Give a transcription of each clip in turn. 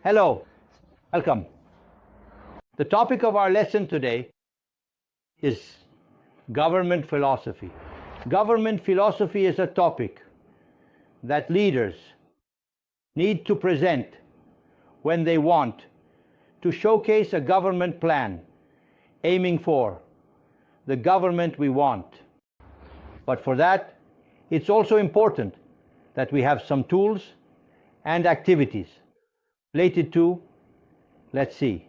Hello, welcome. The topic of our lesson today is government philosophy. Government philosophy is a topic that leaders need to present when they want to showcase a government plan aiming for the government we want. But for that, it's also important that we have some tools and activities related to, let's see,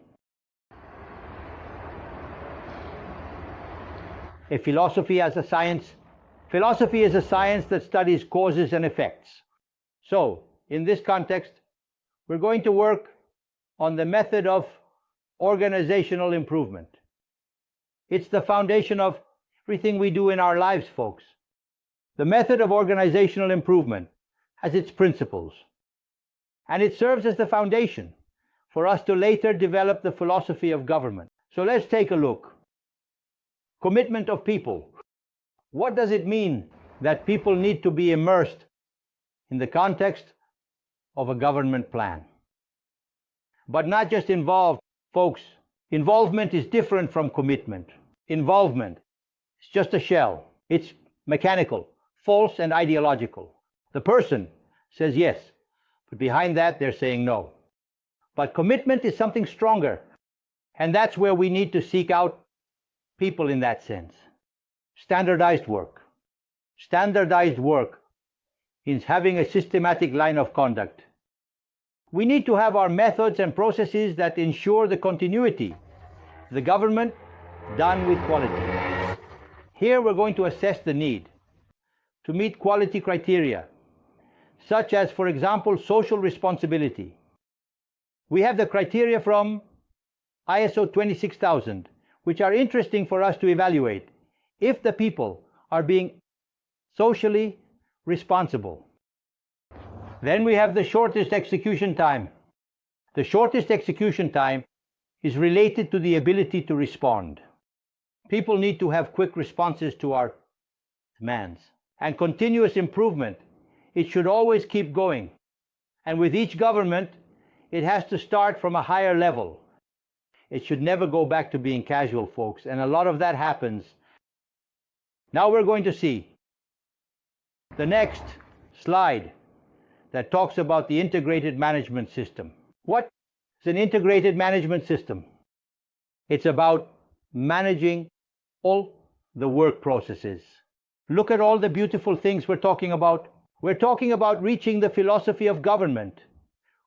a philosophy as a science. Philosophy is a science that studies causes and effects. So, in this context, we're going to work on the method of organizational improvement. It's the foundation of everything we do in our lives, folks. The method of organizational improvement has its principles, and it serves as the foundation for us to later develop the philosophy of government. So let's take a look. Commitment of people. What does it mean that people need to be immersed in the context of a government plan? But not just involved, folks. Involvement is different from commitment. Involvement is just a shell. It's mechanical, false, and ideological. The person says yes, but behind that they're saying no. But commitment is something stronger, and that's where we need to seek out people in that sense. Standardized work. Standardized work is having a systematic line of conduct. We need to have our methods and processes that ensure the continuity of the government done with quality. Here we're going to assess the need to meet quality criteria, such as, for example, social responsibility. We have the criteria from ISO 26000, which are interesting for us to evaluate if the people are being socially responsible. Then we have the shortest execution time. The shortest execution time is related to the ability to respond. People need to have quick responses to our demands. And continuous improvement, it should always keep going. And with each government, it has to start from a higher level. It should never go back to being casual, folks, and a lot of that happens. Now we're going to see the next slide that talks about the integrated management system. What is an integrated management system? It's about managing all the work processes. Look at all the beautiful things we're talking about. We're talking about reaching the philosophy of government.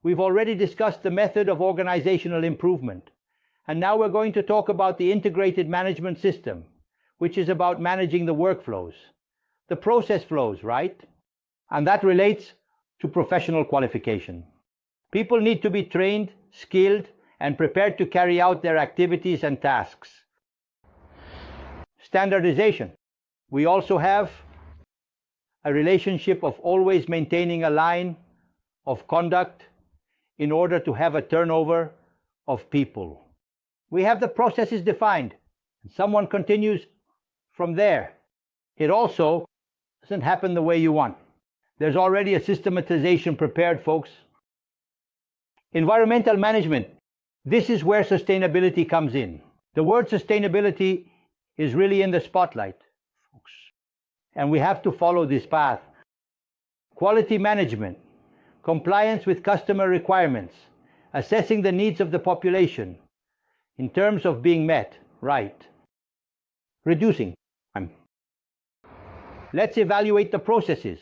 We've already discussed the method of organizational improvement. And now we're going to talk about the integrated management system, which is about managing the workflows, the process flows, right? And that relates to professional qualification. People need to be trained, skilled, and prepared to carry out their activities and tasks. Standardization. We also have a relationship of always maintaining a line of conduct in order to have a turnover of people. We have the processes defined, and someone continues from there. It also doesn't happen the way you want. There's already a systematization prepared, folks. Environmental management. This is where sustainability comes in. The word sustainability is really in the spotlight, folks. And we have to follow this path. Quality management, compliance with customer requirements, assessing the needs of the population in terms of being met, right. Reducing time. Let's evaluate the processes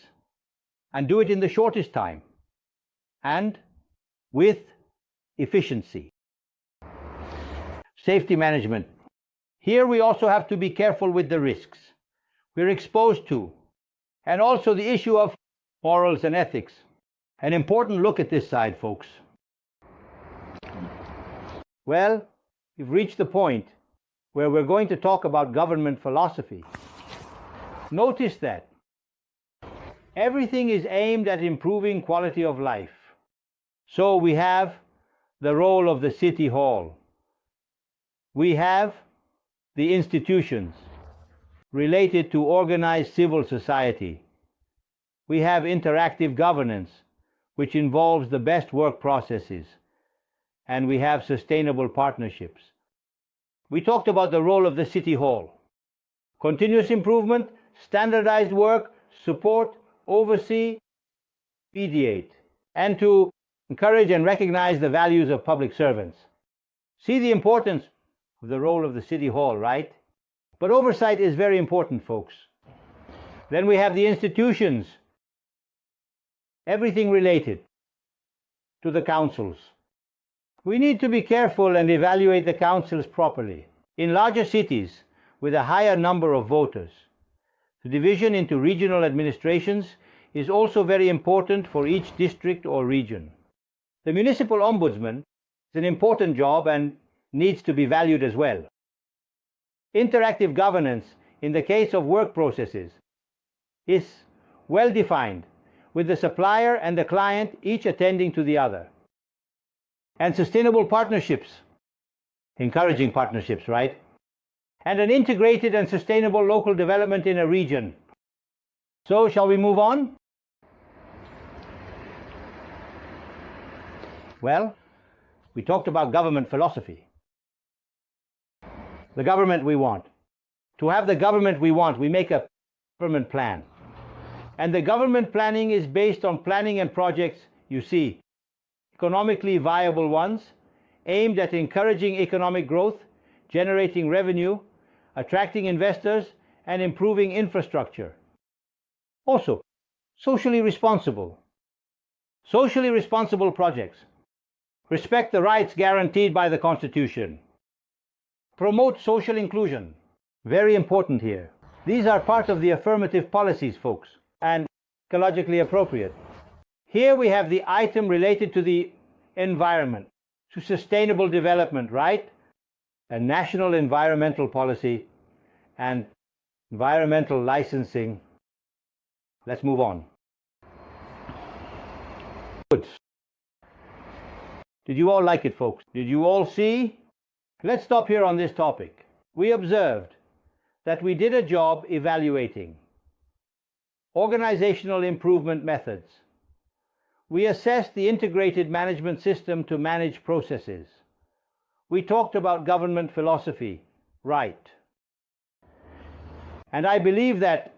and do it in the shortest time and with efficiency. Safety management. Here we also have to be careful with the risks we're exposed to, and also the issue of morals and ethics. An important look at this side, folks. Well, we've reached the point where we're going to talk about government philosophy. Notice that everything is aimed at improving quality of life. So we have the role of the city hall. We have the institutions related to organized civil society. We have interactive governance, which involves the best work processes, and we have sustainable partnerships. We talked about the role of the City Hall. Continuous improvement, standardized work, support, oversee, mediate, and to encourage and recognize the values of public servants. See the importance of the role of the City Hall, right? But oversight is very important, folks. Then we have the institutions, everything related to the councils. We need to be careful and evaluate the councils properly. In larger cities with a higher number of voters, the division into regional administrations is also very important for each district or region. The municipal ombudsman is an important job and needs to be valued as well. Interactive governance in the case of work processes is well defined, with the supplier and the client each attending to the other. And sustainable partnerships, encouraging partnerships, right? And an integrated and sustainable local development in a region. So, shall we move on? Well, we talked about government philosophy. The government we want. To have the government we want, we make a government plan. And the government planning is based on planning and projects, you see, economically viable ones, aimed at encouraging economic growth, generating revenue, attracting investors, and improving infrastructure. Also, socially responsible. Socially responsible projects. Respect the rights guaranteed by the Constitution. Promote social inclusion. Very important here. These are part of the affirmative policies, folks, and ecologically appropriate. Here we have the item related to the environment, to sustainable development, right? A national environmental policy and environmental licensing. Let's move on. Good. Did you all like it, folks? Did you all see? Let's stop here on this topic. We observed that we did a job evaluating organizational improvement methods. We assessed the integrated management system to manage processes. We talked about government philosophy, right? And I believe that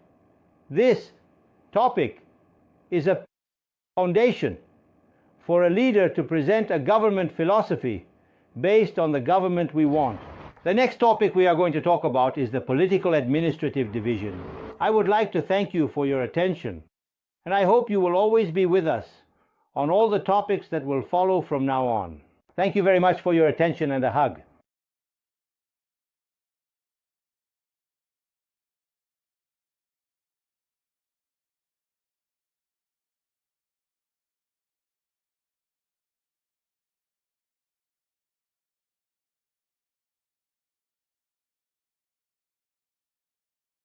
this topic is a foundation for a leader to present a government philosophy based on the government we want. The next topic we are going to talk about is the political administrative division. I would like to thank you for your attention, and I hope you will always be with us on all the topics that will follow from now on. Thank you very much for your attention, and a hug.